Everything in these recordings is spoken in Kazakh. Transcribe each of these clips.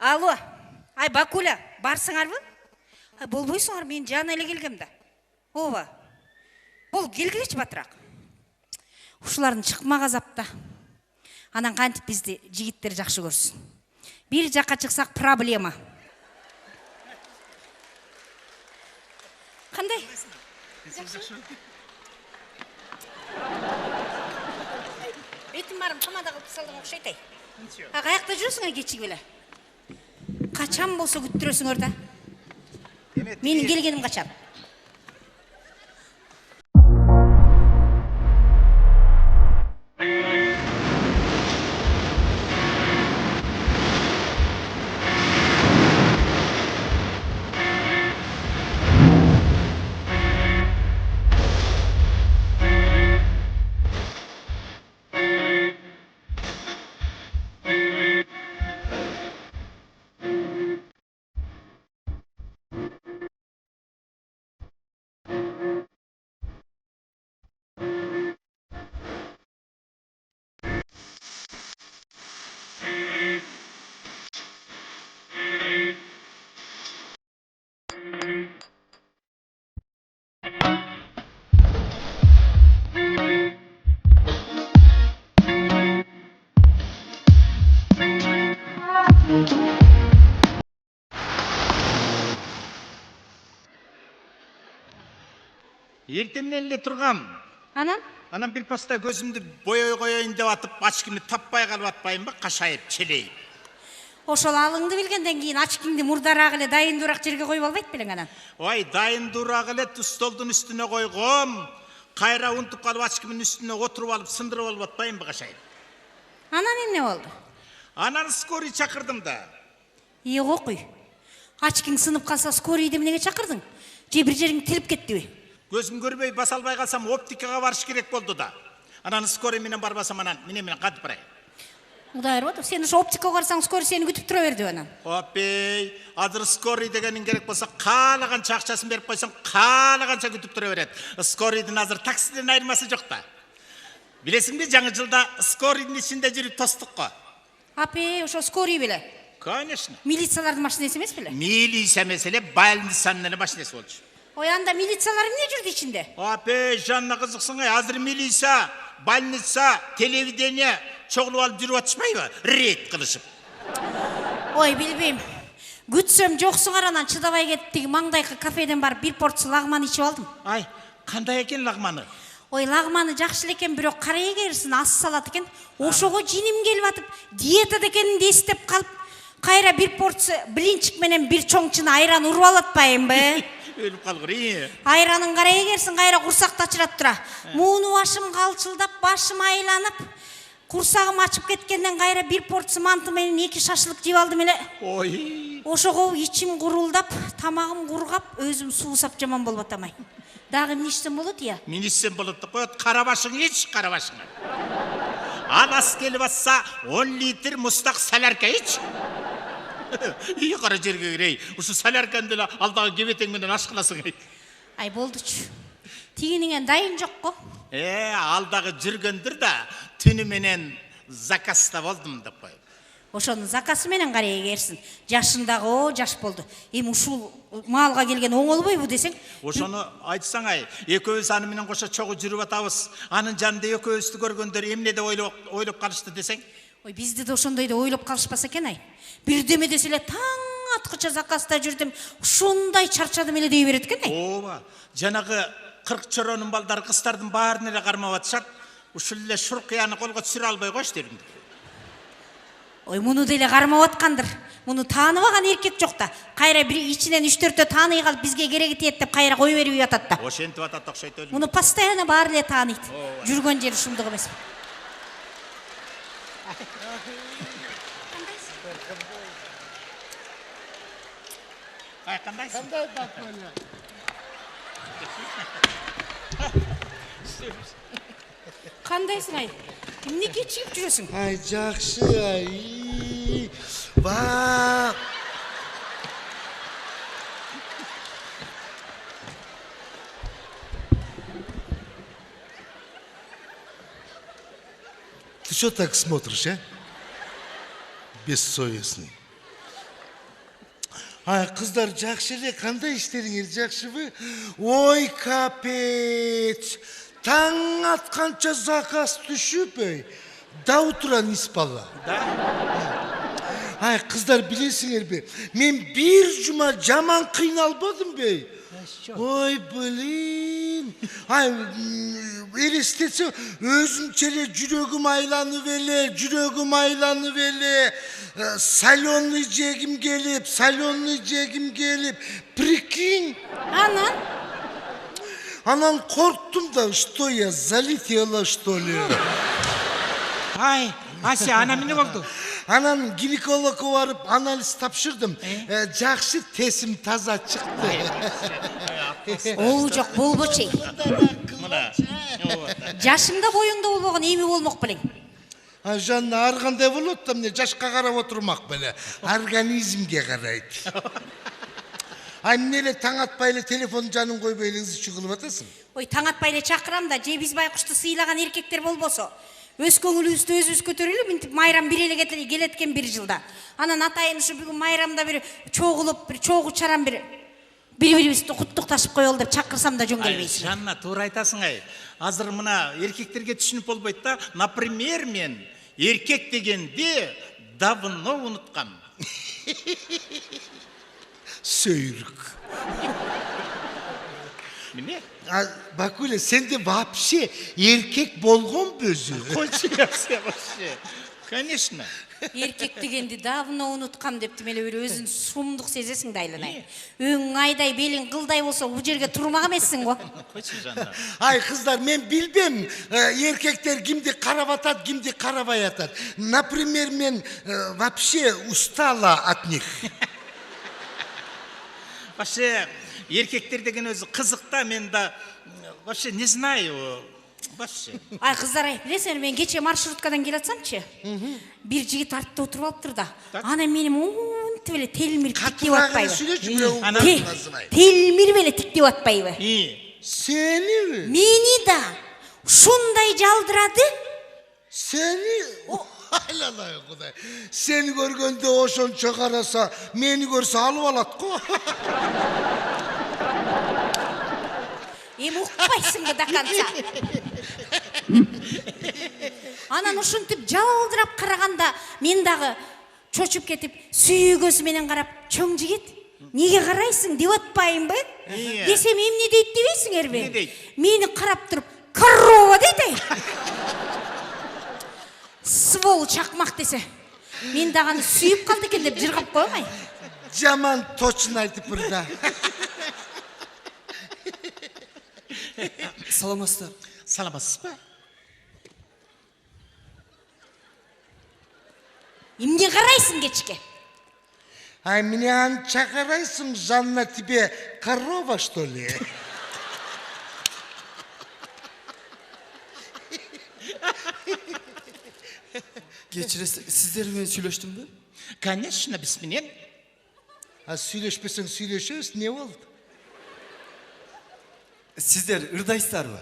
Алло, Бакуля, барсыңар бі? Болбойсыңар, мен жан әлі келгем да. Ова, бол келгілеші батырақ. Ушыларын шықмаға запта. Анан қантып бізді жігіттер жақшы көрсін. Bir жаққа шықсақ проблема. Қандай? Бетім барым, қамада қылып салдың оқшайтай. Қаяқта жүресің кечігі беле? Қачам болса күттіресің орда? Менің келгенім қачам. Ертемнен еле тұрғам. Анан бір паста көзімді бояй қойайын деп атып, ачкімді таппай қалып атпайын ба, қашайып, челейіп. Ошол алыңды білгенден кейін ачкіңді мұрдарақ еле дайын дурақ жерге қойып албайт белең анан. Ой, дайын дурақ еле столдың үстіне қойғым. Қайра ұнтып қалып ачкімнің үстіне отырып алып, сындырып алып атпайын ба, қашайып. Анан эмне болду? Анан скорый чакырдым да. Қой. Ачкың сынып қалса скорыйды эмнеге чакырдың? Же бир жериң тилип кеттиби? Көзім көрбей басалбай қалсам оптикаға барыш керек болды да. Анан скорый менен барбасам анан менен қатып барайын. Құдай ұрады, сен ұшы оптикаға барсаң скорый сені күтіп тұра берді анан. Опей, адыр скорый дегенің керек болса, қалағанша ақшасын беріп қойсаң, қалағанша күтіп тұра береді. Скорыйдың азыр таксиден айырмасы жоқ та. Білесің бе, жаңы жылда скорыйдың ішінде жүріп тостық қо. Апей, ошо скорый беле? Конечно. Милициялардың машинесі емес беле? Милиция меселе больницаның машинесі болчу. Ой, анда милициялар эмне жүрдү ичинде? Апей, жанына қызықсың, азыр милиция, больница, телевидение чоғылып алып жүріп атышпайбы? Рейд қылышып. Ой, билбейм. Күтсөм жоқсыңар анан чыдабай кеттиги маңдайкы кафеден барып бир порция лагман ичип алдым. Ай, кандай экен лагманы? Ой, лагманы жакшы эле экен, бирок карай керсин ас салат экен. Ошого жиним келип атып, диетада экенин эстеп калып, кайра бир порция блинчик менен бир чоңчуна айран уруп алатпайынбы? Өліп қалғыр, Айранын карай керсин, кайра курсакта ачырап тура. Муну башым калчылдап, башым айланып, курсагым ачып кеткенден кайра бир порция манты менен 2 шашлык жеп алдым эле. Ой. Ошого ичим курулдап, тамагым кургап, өзүм суусап жаман болуп атамай. Дагы эмне ичсем болот я? Мен ичсем болот деп коет, карабашың ич, карабашыңа. Ал ас келип атса 10 литр мустак солярка ич. Ий кара жерге кирей. Ушу солярканы деле алдагы кебетең менен ашкыласың. Ай болдучу. Тигининен дайын жокко. Алдагы жүргөндүр да түнү менен заказда болдум деп кой. Ошонун заказы менен карай керсин. Жашындагы жаш болду. Эми ушул маалга келген оңолбойбу десең? Ошону айтсаң ай, экөөбүз аны менен кошо чогуу жүрүп атабыз. Анын жанында экөөбүздү көргөндөр эмне деп ойлоп калышты десең? Ой, бизди да ошондой да ойлоп калышпаса экен ай. Бирдеме десе эле таң аткыча заказда жүрдүм. Ушундай чарчадым эле дей берет экен ай. Ооба, жанагы 40 чоронун балдары кыздардын баарын эле кармап атышат. Ушул эле шуркуяны колго түсүрө албай кош дедим. Ой, муну деле кармап аткандыр. Муну тааныбаган эркек жок да. Кайра бир ичинен 3-4 тааный калып бизге кереги тиет деп кайра кой берип атат да. Ошентип атат окшойт эле. Муну постоянно баары эле тааныйт. Жүргөн жери ушундук эмес. Ай, кандайсың? Кандай Бакуля? Кандайсың ай? Эмнеге чыгып жүрөсүң? Ай, жакшы ай. Бак. Ты что так смотришь, а? бессовестный. Ай, қыздар, жақсы эле, кандай иштериңер, жакшыбы? Ой, капец. Таң атканча заказ түшүп, да утуран испала. Ай, қыздар, билесиңерби? Мен бир жума жаман кыйналбадым бей. Ой, блин. Ай, элестетсем, өзүмчө эле жүрөгүм айланып эле, соленый жегим келип, прикинь. Анан корктум да, что я залетела, что ли? Ай, Ася, ана эмне болду? Анан гинекологко барып анализ тапшырдым. Жакшы, тесим таза чыкты. Оу, жок, болбочу. Жашыңда боюңда болбогон эми болмок белең. Жанна, ар кандай болот да, эмне жашка карап отурмак беле, организмге карайт. Ай, эмне эле таң атпай эле телефон жанын койбой элеңизди кылып атасың? Ой, таң атпай эле чакырам да, же биз байкушту сыйлаган эркектер болбосо. Өз көңүлүбүздү өзүбүз көтөрөлү, мынтип майрам бир эле келет экен бир жылда. Анан атайын ушу бүгүн майрамда бир чогулуп, бир чогуу чарам бири-бирибизди куттукташып коелу деп чакырсам да жөн келбейсиң. Жанна, туура айтасың ай. Азыр мына эркектерге түшүнүп болбойт да. Например, мен эркек дегенди давно унуткам. Сөйрүк. Эмне? Бакуля, сенде вообще эркек болгонбу өзү? Койчу вообще. Конечно. Эркек дегенди давно унуткам дептим эле, бир өзүн сумдук сезесиң да айланай. Өң айдай, белиң кылдай болсо, бул жерге турмак эмессиң го. Койчу Жанна. Ай, кыздар, мен билбем, эркектер кимди карап атат, кимди карабай атат. Например, мен вообще устала от них. Вообще, эркектер деген өзү кызык да, мен да вообще не знаю. Вообще. Ай, кыздар, билесиңер, мен кече маршруткадан келатсамчы, бир жигит артта отуруп алыптыр да. Ана менин монтип эле телмирип тиктеп атпайбы? Телмирип эле тиктеп атпайбы? Сениби? Мени да ушундай жалдырады. Сени? Айланай Кудай. Сени көргөндө ошончо караса, мени көрсө алып алат го. Эми укпайсың да канча. Анан ушинтип жалдырап караганда мен дагы чочуп кетип, сүйгөсү менен карап, чоң жигит, неге карайсың деп атпайынбы? Десем, эмне дейт дебейсиңерби? Мени карап туруп, корова дейт. Свол чакмак десе. Мен дагы аны сүйүп калды экен деп жыргап коймай. Жаман точно айтыптыр да. Саламатсыздар. Саламатсыз ба? Эмне карайсың кечке? Ай, мне анча карайсың, Жанна, тебе корова, что ли? Кечиресиз, сиздер менен сүйлөштүмбү? Конечно, биз менен. Сүйлөшпесең сүйлөшөбүз, не болду? Сиздер ырдайсыздарбы?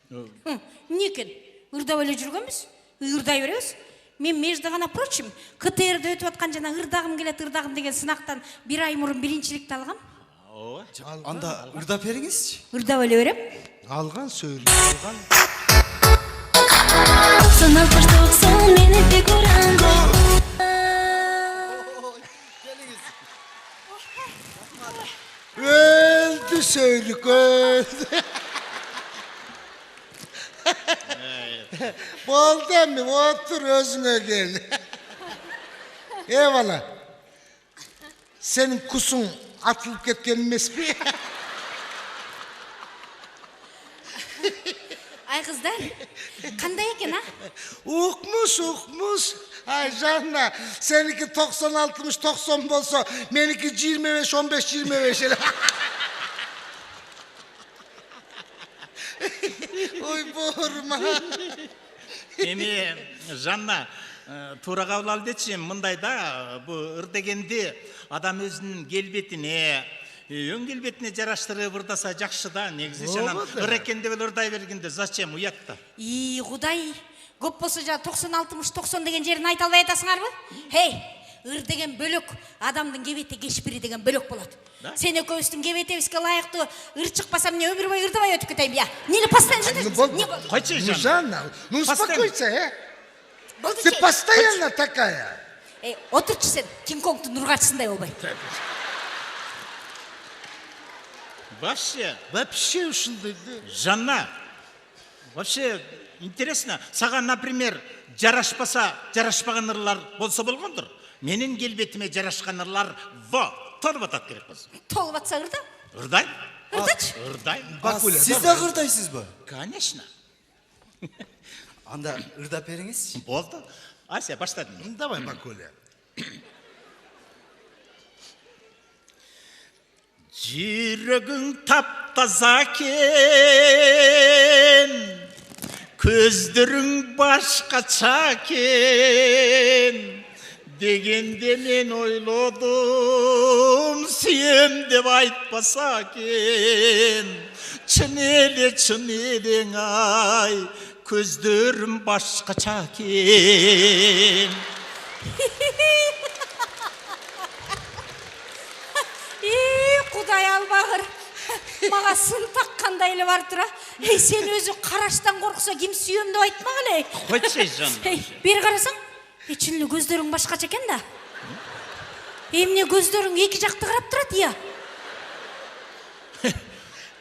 Эмне экен? Ырдап эле жүргөнбүз? Ырдай беребиз. Мен между гана прочим, КТР'де өтүп аткан жана ырдагым келет, ырдагым деген сынактан бир ай мурун биринчиликти алгам. Анда ырдап бериңизчи. Ырдап эле берем. Алган сөйлөп алган. Öldü söylük, öldü. Boldu emmi, otur özüne gel. Eyvallah. Senin kusun atılıp ketken emes mi? Ay kızlar, kандай eкен ha? Ukmuş. Ay Janna, seninki 90-60, 90 bolsa, meniki 25, 15, 25. Oy borma. Эми Жанна, туура кабыл ал дечи, мындай да, бу ыр дегенди адам өзүнүн келбетине, өң келбетине жараштырып ырдаса жакшы да, негизи жанан ыр экен деп эле ырдай бергенде зачем, уят да. Кудай, Көп болса жа 90-60-90 деген жерін айта албай атасыңар бы? Хей, ыр деген бөлөк, адамдың кебете кешпири деген бөлөк болады. Сен экөөбүздүн кебетебизге лайыктуу ыр чыкпаса эмне өмүр бою ырдабай өтүп кетейин я. Нени постоянно жүрөсүң? Койчу Ну, Жанна, ну успокойся, Болду Ты чей? постоянно такая. Отурчу сен, Кинг-Конгдун ургачысындай болбой. Вообще ушундай. Жанна, вообще интересно, саған, например, жарашпаған ырлар болса болгондур. Менин келбетиме жарашкан ырлар толуп атат керек болсо. Толуп атса ырда? Ырдайм. Ырдачы? Ырдайм. Бакуля, Сиз да ырдайсыз ба? Конечно. Анда ырдап бериңизчи. Болду. Ася, баштадым. Давай, Бакуля. Жүрөгүң таптаза кен, көздөрүң башкача кен, дегенде мен ойлодум, сүйем деп айтпаса кен. Чын элең ай, көздөрүм башкача кен. Кудай албагыр. Мага сын таккандай эле барып тура. Сен өзү караштан корксо ким сүйөм деп айтмак эле. Койчу жан. Бери карасаң, чын эле көздөрүң башкача экен да. Эмне көздөрүң эки жакты карап турат я?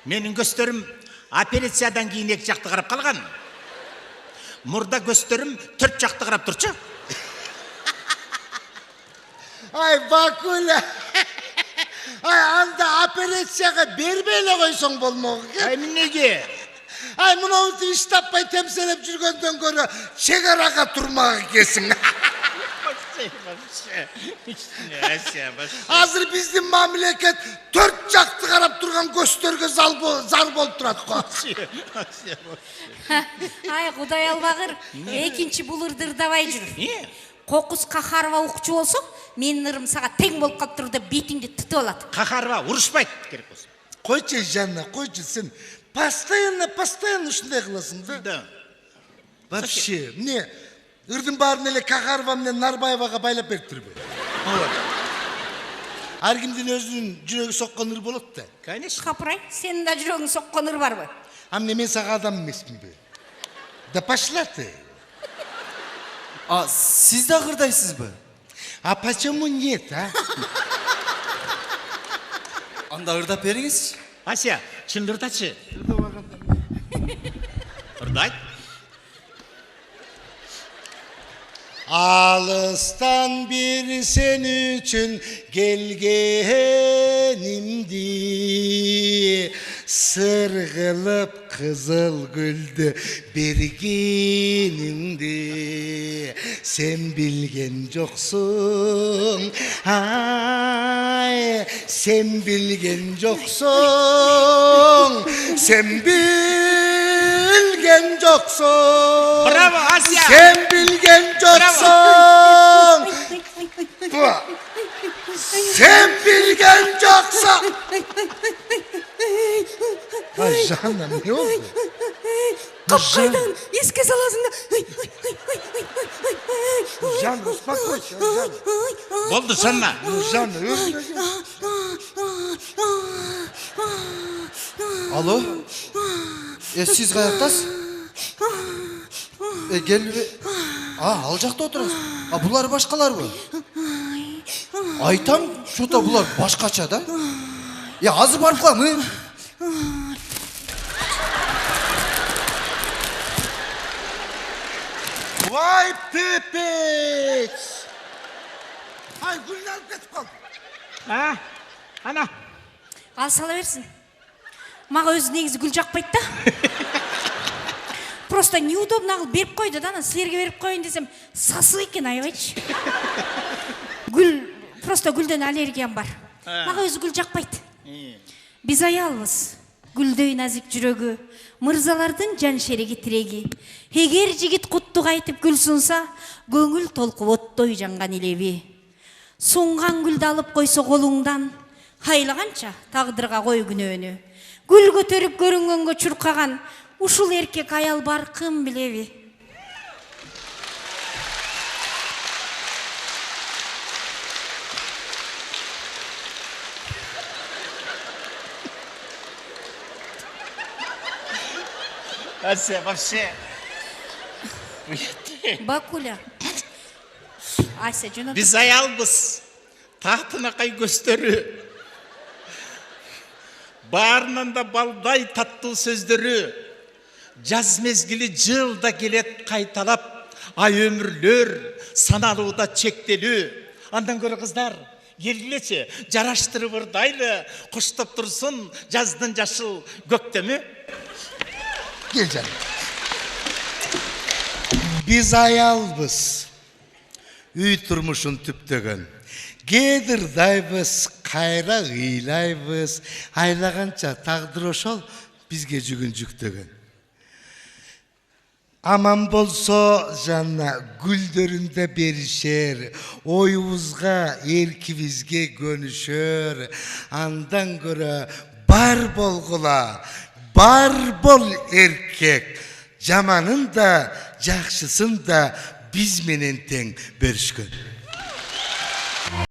Менин көздөрүм операциядан кийин эки жакты карап калган. Мурда көздөрүм 4 жакты карап турчу. Ай, Бакуля. Ай, анда операцияга бербей эле койсоң болмок экен. Ай, эмнеге? Ай, мынауты иш таппай темселеп жүргөндөн көрө чек арага турмак экенсиң. Азыр биздин мамлекет 4 жакты карап турган көздөргө зар болуп турат го. Ай, Кудай албагыр. Экинчи бул ырды ырдабай жүр. Кокус Кахарова укчу болсоң, менин ырым сага тең болуп калыптыр деп бетиңди тытып алат. Кахарова урушпайт керек болсо. Койчу, Жанна, койчу, сен постоянно ушундай кыласың да. Да. Вообще, эмне ырдын баарын эле Кахарова менен Нарбаевага байлап бериптирби? Ар кимдин өзүнүн жүрөгү соккон ыр болот да. Конечно. Капырай, сенин да жүрөгүң соккон ыр барбы? А эмне, мен сага адам эмесминби? Да пошла ты. Сиз да ырдайсыз ба? А почему нет, а? Анда ырдап бериңизчи. Ася, чын ырдачы. Ырдайт. Алыстан бир сен үчүн келгенимди, сыргылып кызыл гүлдү бергенимди, сен билген жоксуң, ай, сен билген жоксуң, сен билген жоксуң. Браво, Ася! Сен билген жоксуң. Sen bilgen joksa. Ay Жанна, ne oldu? Капкайдан эске саласың да. Жанна, успокойся, Жанна. Болду, Жанна. Жанна, özür Алло? Сиз каяктасыз? Келби. Ал жакта отурасыз. Булар башкаларбы? Айтам, что-то булар башкача да. Азыр барып калам. Vay Pepeç. Ay gülün alıp кетип kaldı. Ана. Ал сала берсин. Мага өзү негизи гүл жакпайт да. Просто неудобно кылып берип койду да, силерге берип коеюн десем, сасык экен, аябайчы. Гүл, просто гүлдөн аллергиям бар. Мага өзү гүл жакпайт. Биз аялбыз. Гүлдөй назик жүрөгү, мырзалардын жан шереги тиреги. Эгер жигит куттук айтып гүл сунса, көңүл толкуп оттой жанган илеби. Сунган гүлдү алып койсо колуңдан, хайлаганча тагдырга кой күнөөнү. Гүл көтөрүп көрүнгөнгө чуркаган, ушул эркек аял бар кым билеби. Ася, вообще. Бакуля. Ася, жөн Біз аялбыз. Тақтынақай көстері. Барынан да балдай татты сөздері. Жаз мезгілі жылда келет қайталап. Ай өмірлер саналуда чектелі. Андан көрі қыздар, елгілече, жараштыры бұрдайлы, құштап тұрсын жаздың жашыл көктемі. Gel canım. Biz ayalbız. Үй тұрмышын түптеген. Кедірдайбыз, қайра ғилайбыз. Айлағанша тағдыр ошол бізге жүгін жүктеген. Аман болсо жанна гүлдөрүндө беришер, оюбузга, эркибизге көнүшөр. Андан көрө бар болгула, бар бол эркек. Жаманын да, жакшысын да биз менен тең беришкен.